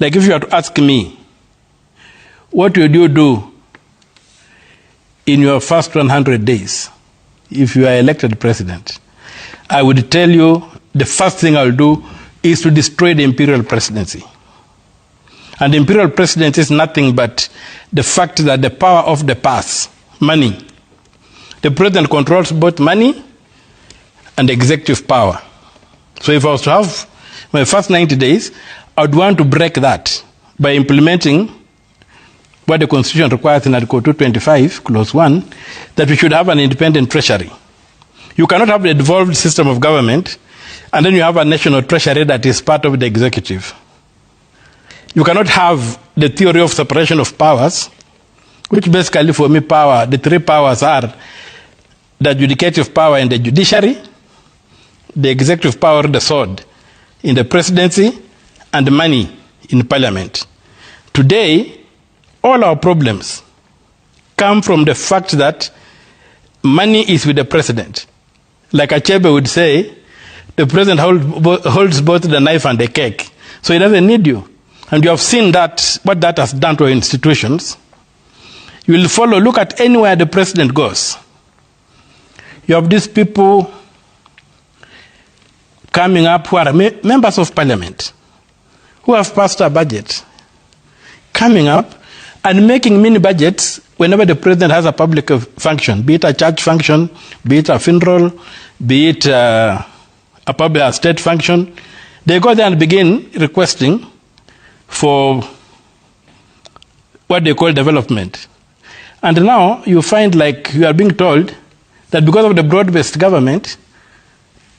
Like if you had to ask me, what would you do in your first 100 days if you are elected president? I would tell you the first thing I will do is to destroy the imperial presidency. And the imperial presidency is nothing but the fact that the power of the purse, money, the president controls both money and executive power. So if I was to have my first 90 days, I would want to break that by implementing what the Constitution requires in Article 225, Clause 1, that we should have an independent treasury. You cannot have a devolved system of government and then you have a national treasury that is part of the executive. You cannot have the theory of separation of powers, which basically for me power, the three powers are the adjudicative power in the judiciary, the executive power, the sword, in the presidency, and the money in parliament. Today, all our problems come from the fact that money is with the president. Like Achebe would say, the president holds both the knife and the cake. So he doesn't need you. And you have seen that, what that has done to our institutions. You will follow, look at anywhere the president goes. You have these people coming up who are members of parliament, who have passed a budget, coming up and making mini budgets whenever the president has a public function, be it a church function, be it a funeral, be it a public state function. They go there and begin requesting for what they call development. And now you find like you are being told that because of the broad-based government,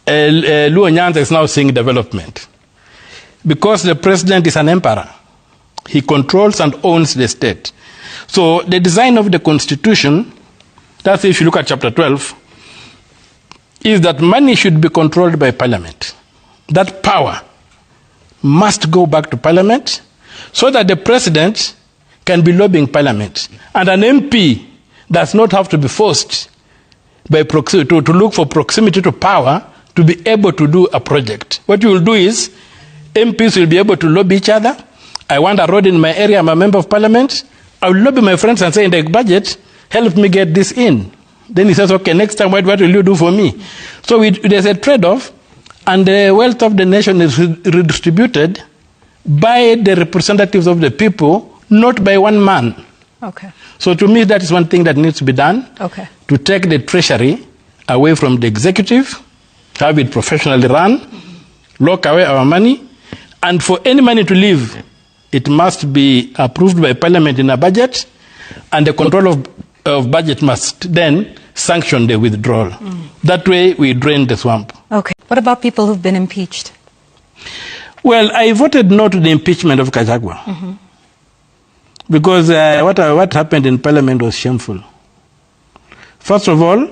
Luo Nyanza is now seeing development. Because the president is an emperor, he controls and owns the state. So the design of the Constitution, that's if you look at chapter 12, is that money should be controlled by parliament. That power must go back to parliament so that the president can be lobbying parliament. And an MP does not have to be forced by proximity to look for proximity to power to be able to do a project. What you will do is MPs will be able to lobby each other. I want a road in my area, I'm a member of parliament. I will lobby my friends and say in the budget, help me get this in. Then he says, okay, next time what will you do for me? So there's a trade-off, and the wealth of the nation is redistributed by the representatives of the people, not by one man. Okay. So to me, that is one thing that needs to be done. Okay. To take the treasury away from the executive, have it professionally run, lock away our money, and for any money to leave, it must be approved by parliament in a budget, and the control of budget must then sanction the withdrawal. That way, we drain the swamp. Okay. What about people who've been impeached? Well, I voted no to the impeachment of Gachagua. Because what happened in parliament was shameful. First of all,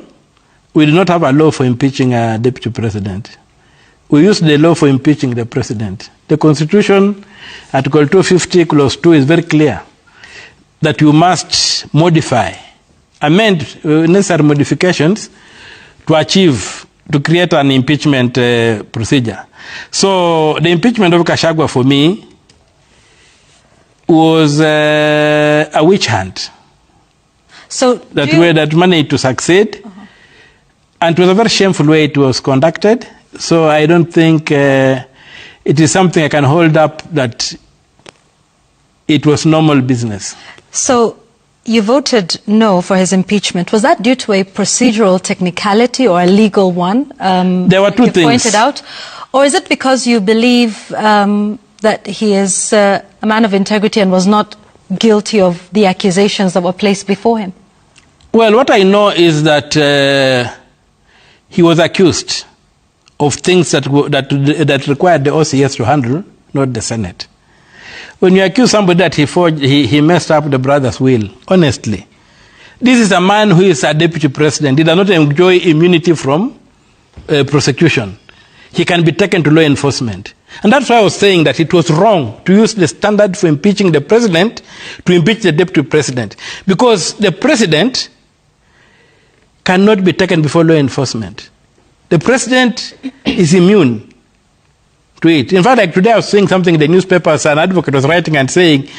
we did not have a law for impeaching a deputy president. We used the law for impeaching the president. The Constitution, Article 250, Clause 2 is very clear that you must modify, amend necessary modifications to create an impeachment procedure. So the impeachment of Gachagua for me was a witch hunt. So that managed to succeed, and it was a very shameful way it was conducted. So I don't think it is something I can hold up that it was normal business. So you voted no for his impeachment. Was that due to a procedural technicality or a legal one? There were two things. Pointed out, or is it because you believe that he is a man of integrity and was not guilty of the accusations that were placed before him? Well, what I know is that he was accused of things that required the OCS to handle, not the Senate. When you accuse somebody that he messed up the brother's will, honestly, this is a man who is a deputy president. He does not enjoy immunity from prosecution. He can be taken to law enforcement. And that's why I was saying that it was wrong to use the standard for impeaching the president to impeach the deputy president. Because the president cannot be taken before law enforcement. The president is immune to it. In fact, like today I was seeing something in the newspapers, an advocate was writing and saying,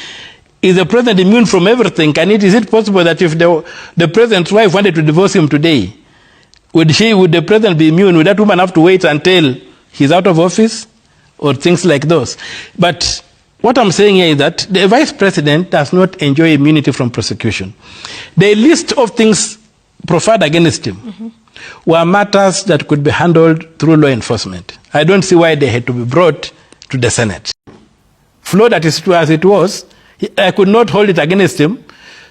is the president immune from everything? Is it possible that if the president's wife wanted to divorce him today, would the president be immune? Would that woman have to wait until he's out of office? Or things like those. But what I'm saying here is that the vice president does not enjoy immunity from prosecution. The list of things proffered against him were matters that could be handled through law enforcement. I don't see why they had to be brought to the Senate. Flawed as it was, I could not hold it against him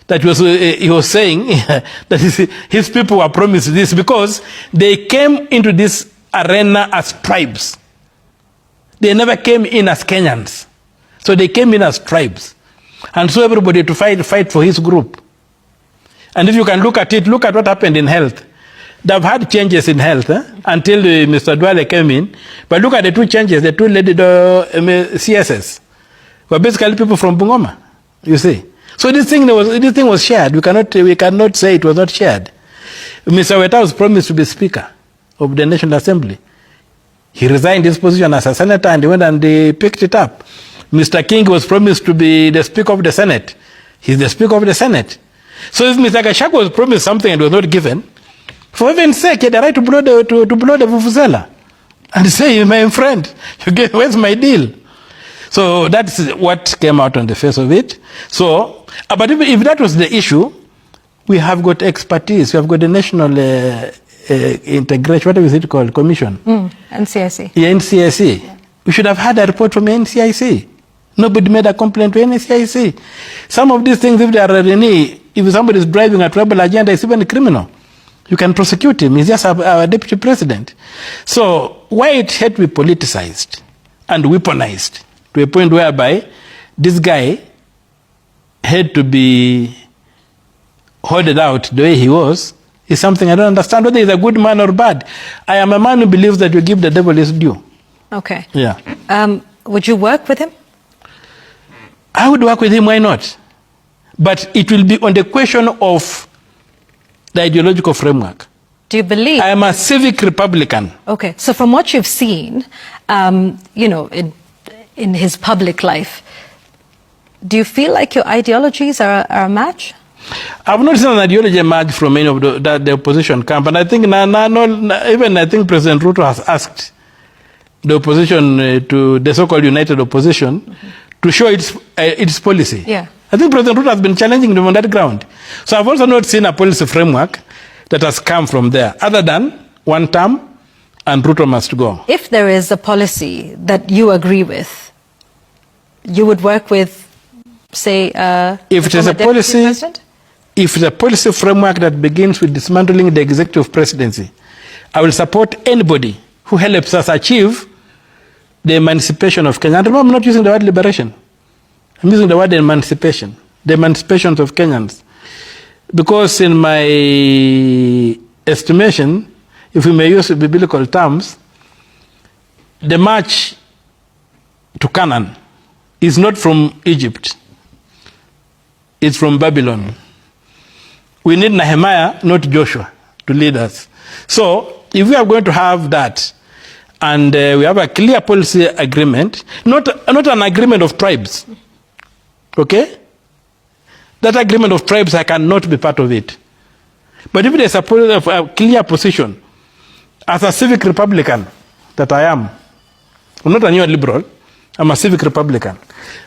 that he was saying that his people were promised this because they came into this arena as tribes. They never came in as Kenyans. So they came in as tribes. And so everybody to fight for his group. And if you can look at it, look at what happened in health. They've had changes in health until Mr. Dwale came in. But look at the two changes, the two lady CSS were basically people from Bungoma, you see. So this thing was shared. We cannot say it was not shared. Mr. Weta was promised to be Speaker of the National Assembly. He resigned his position as a senator and he went and they picked it up. Mr. King was promised to be the Speaker of the Senate. He's the Speaker of the Senate. So if Mr. Gachagua was promised something and was not given, for heaven's sake, he had the right to blow the vuvuzela and say, my friend, where's my deal? So that's what came out on the face of it. So, but if that was the issue, we have got expertise. We have got the National Integration, what is it called? Commission. NCIC. Yeah, NCIC. Yeah. We should have had a report from NCIC. Nobody made a complaint to NCIC. Some of these things, if they are if somebody is driving a tribal agenda, it's even a criminal. You can prosecute him. He's just a deputy president. So why it had to be politicized and weaponized to a point whereby this guy had to be hoarded out the way he was is something I don't understand whether he's a good man or bad. I am a man who believes that you give the devil his due. Okay. Yeah. Would you work with him? I would work with him, why not? But it will be on the question of the ideological framework. Do you believe? I am a civic Republican. Okay. So from what you've seen, you know, in his public life, do you feel like your ideologies are a match? I've not seen an ideology emerge from any of the opposition camp. And I think even I think President Ruto has asked the opposition, to the so-called united opposition, to show its policy. Yeah. I think President Ruto has been challenging them on that ground. So I've also not seen a policy framework that has come from there, other than one term and Ruto must go. If there is a policy that you agree with, you would work with, say, if it is a policy, president? If it's a policy framework that begins with dismantling the executive presidency, I will support anybody who helps us achieve the emancipation of Kenya. And remember, I'm not using the word liberation. I'm using the word emancipation. The emancipation of Kenyans. Because in my estimation, if we may use biblical terms, the march to Canaan is not from Egypt. It's from Babylon. We need Nehemiah, not Joshua, to lead us. So, if we are going to have that, and we have a clear policy agreement, not an agreement of tribes, okay? That agreement of tribes, I cannot be part of it. But if there's a clear position, as a civic Republican that I am, I'm not a neoliberal, I'm a civic Republican.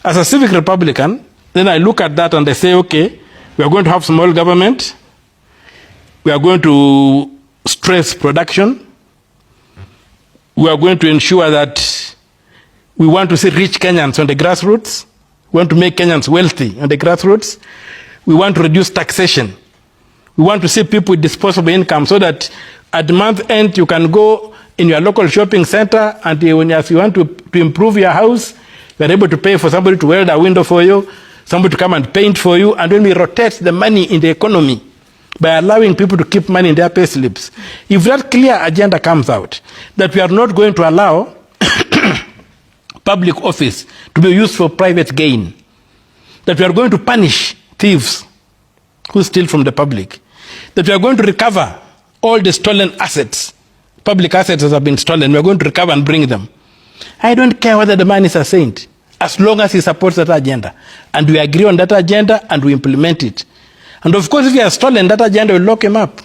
As a civic Republican, then I look at that and I say, okay, we are going to have small government, we are going to stress production, we are going to ensure that we want to see rich Kenyans on the grassroots, we want to make Kenyans wealthy on the grassroots, we want to reduce taxation, we want to see people with disposable income so that at the month end you can go in your local shopping center and if you want to improve your house, you are able to pay for somebody to weld a window for you, somebody to come and paint for you, and when we rotate the money in the economy by allowing people to keep money in their pay slips. If that clear agenda comes out, that we are not going to allow public office to be used for private gain, that we are going to punish thieves who steal from the public, that we are going to recover all the stolen assets, public assets that have been stolen, we are going to recover and bring them. I don't care whether the man is a saint, as long as he supports that agenda. And we agree on that agenda and we implement it. And of course, if he has stolen that agenda, we'll lock him up.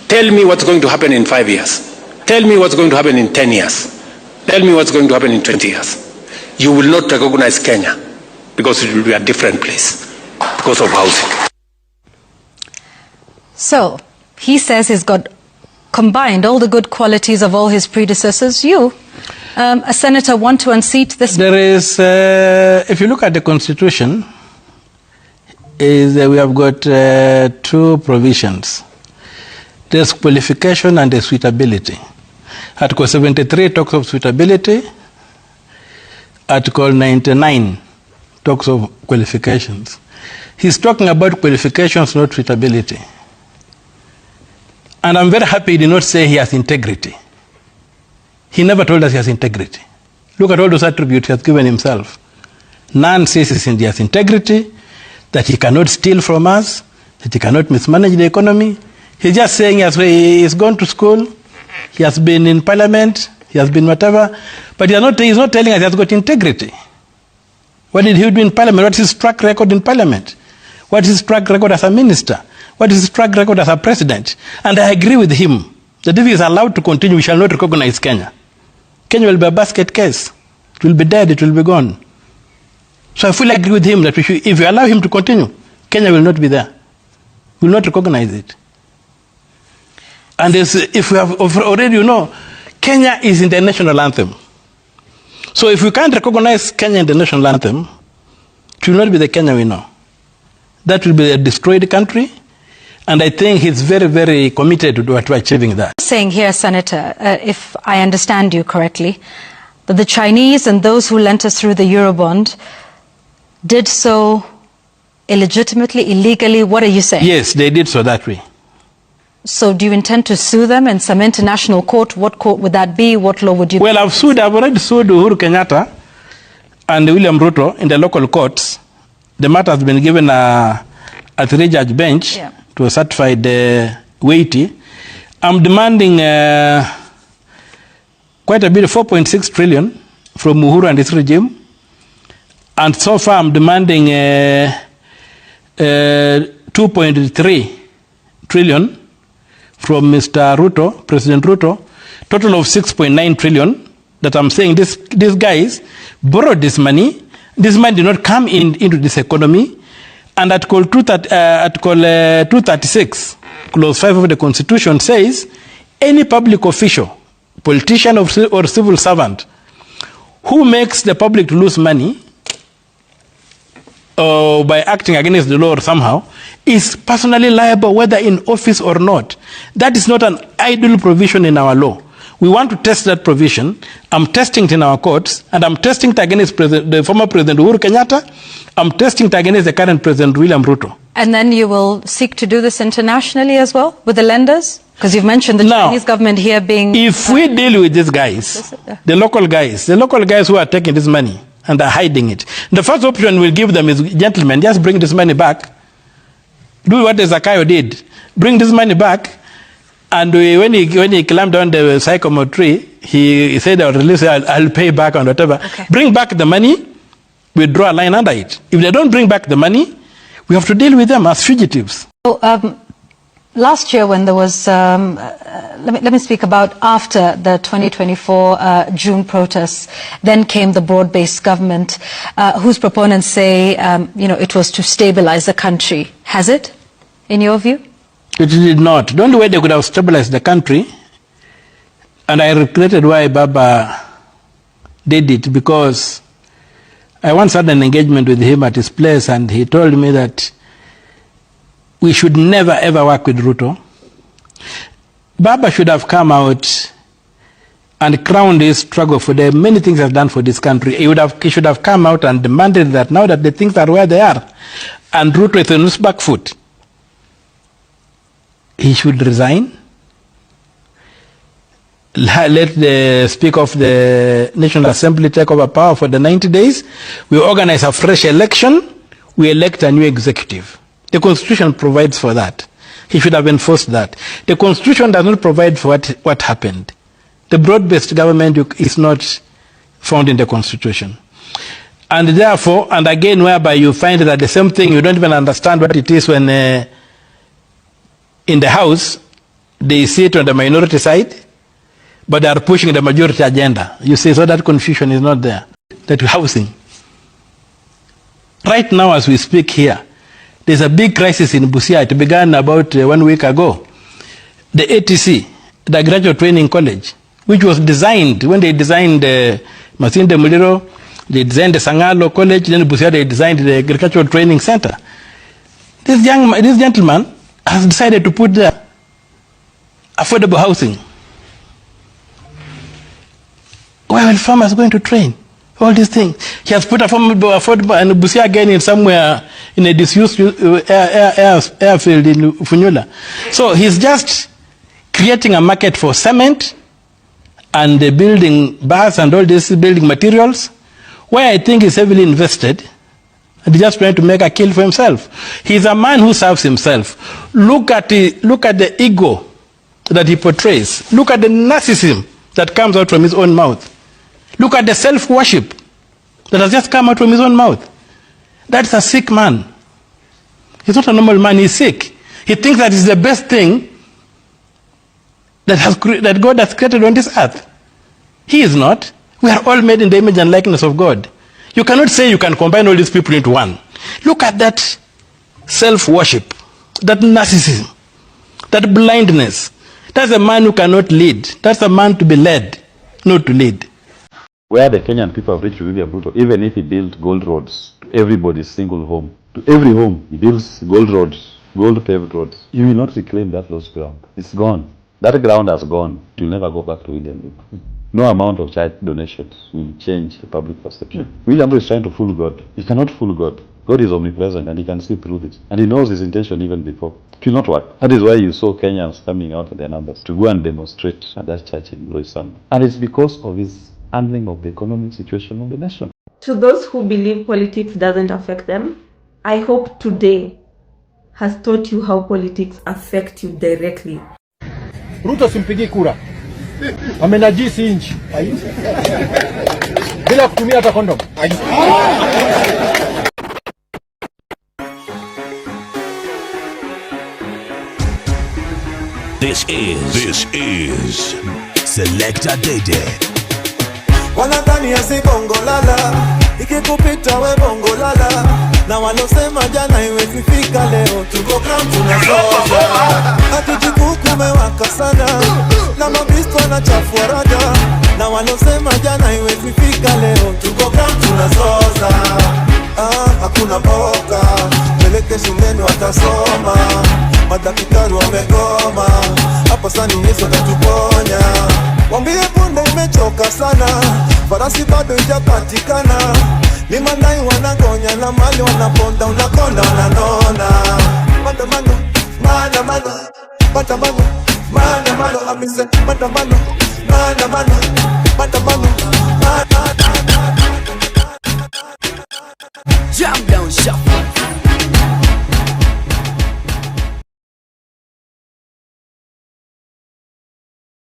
Tell me what's going to happen in 5 years. Tell me what's going to happen in 10 years. Tell me what's going to happen in 20 years. You will not recognize Kenya because it will be a different place because of housing. So, he says he's got combined all the good qualities of all his predecessors. You, a senator, want to unseat this? There is, if you look at the Constitution, we have got two provisions. There's qualification and there's suitability. Article 73 talks of suitability. Article 99 talks of qualifications. He's talking about qualifications, not suitability. And I'm very happy he did not say he has integrity. He never told us he has integrity. Look at all those attributes he has given himself. None says he has integrity, that he cannot steal from us, that he cannot mismanage the economy. He's just saying he's gone to school, he has been in parliament, he has been whatever, but he's not telling us he has got integrity. What did he do in parliament? What is his track record in parliament? What is his track record as a minister? What is his track record as a president? And I agree with him that if he is allowed to continue, we shall not recognize Kenya. Kenya will be a basket case. It will be dead, it will be gone. So I fully agree with him that if you allow him to continue, Kenya will not be there. We will not recognize it. And if we have already, Kenya is in the national anthem. So if we can't recognize Kenya in the national anthem, it will not be the Kenya we know. That will be a destroyed country. And I think he's very, very committed to achieving that. Saying here, Senator, if I understand you correctly, that the Chinese and those who lent us through the Eurobond did so illegitimately, illegally. What are you saying? Yes, they did so that way. So do you intend to sue them in some international court? What court would that be? What law would you... Well, I've already sued Uhuru Kenyatta and William Ruto in the local courts. The matter has been given a 3-judge bench to a certified weighty. I'm demanding quite a bit, 4.6 trillion from Uhuru and his regime. And so far I'm demanding 2.3 trillion from Mr. Ruto, President Ruto, total of 6.9 trillion that I'm saying these guys borrowed this money. This money did not come into this economy. And Article 236, Clause 5 of the Constitution says, any public official, politician or civil servant who makes the public to lose money by acting against the law or somehow, is personally liable whether in office or not. That is not an idle provision in our law. We want to test that provision. I'm testing it in our courts, and I'm testing it against the former President Uhuru Kenyatta. I'm testing it against the current President William Ruto. And then you will seek to do this internationally as well with the lenders? Because you've mentioned the Chinese government here being... If we deal with these guys, the local guys who are taking this money and are hiding it, the first option we'll give them is, gentlemen, just bring this money back. Do what the Zakayo did. Bring this money back. And when he climbed down the sycamore tree, he said, I'll pay back on whatever. Okay. Bring back the money, we draw a line under it. If they don't bring back the money, we have to deal with them as fugitives. So, last year when there was, let me speak about after the 2024 June protests, then came the broad-based government, whose proponents say, it was to stabilize the country. Has it, in your view? It did not. The only way they could have stabilized the country, and I regretted why Baba did it, because I once had an engagement with him at his place, and he told me that we should never ever work with Ruto. Baba should have come out and crowned his struggle for the many things he has done for this country. He should have come out and demanded that now that the things are where they are, and Ruto is on his back foot, he should resign. Let the Speaker of the National Assembly take over power for the 90 days. We organize a fresh election. We elect a new executive. The Constitution provides for that. He should have enforced that. The Constitution does not provide for what happened. The broad-based government is not found in the Constitution. And therefore, and again, whereby you find that the same thing, you don't even understand what it is when in the House, they sit on the minority side, but they are pushing the majority agenda. You see, so that confusion is not there. That housing. Right now, as we speak here, there's a big crisis in Busia. It began about 1 week ago. The ATC, the Graduate Training College, which was designed, when they designed Masinde Muliro, they designed the Sangalo College, then Busia, they designed the Agricultural Training Center. This gentleman has decided to put there affordable housing. Where are farmers going to train? All these things. He has put affordable, and Busia again in somewhere in a disused airfield in Funyula. So he's just creating a market for cement and building bars and all these building materials, where I think he's heavily invested, and he's just trying to make a kill for himself. He's a man who serves himself. Look at the ego that he portrays. Look at the narcissism that comes out from his own mouth. Look at the self-worship that has just come out from his own mouth. That's a sick man. He's not a normal man, he's sick. He thinks that is the best thing that God has created on this earth. He is not. We are all made in the image and likeness of God. You cannot say you can combine all these people into one. Look at that self-worship, that narcissism, that blindness. That's a man who cannot lead. That's a man to be led, not to lead. Where the Kenyan people have reached William Ruto, even if he built gold roads to everybody's single home, to every home, he builds gold roads, gold paved roads. You will not reclaim that lost ground. It's gone. That ground has gone. It will never go back to William Ruto. No amount of child donations will change the public perception. William Ruto is trying to fool God. He cannot fool God. God is omnipresent and he can see through this. And he knows his intention even before. It will not work. That is why you saw Kenyans coming out of their numbers to go and demonstrate at that church in Loisan. And it's because of his handling of the economic situation of the nation. To those who believe politics doesn't affect them, I hope today has taught you how politics affect you directly. Ruto simpigi kura. Amenajisi nchi. Bila kutumia hata kondom. This is Selector Dede. Wanadhani ya si bongo lala, ikikupita we bongo lala, na walosema jana iwezi fika leo, tuko ground tunasoza. Hatujikuku mewaka sana, na mabisto na chafua raja, na walosema jana iwezi fika leo, tuko ground tunasoza. Hakuna mboka, peleke shuleni watasoma, madaktari wamegoma, hapa sani Yesu atatuponya. Wambie punde imechoka sana, farasi bado ijapatikana, ni mandai wanagonya na mali wanaponda, unakonda wananona. Mandamano, mandamano, mandamano, mandamano, amise mandamano, mandamano.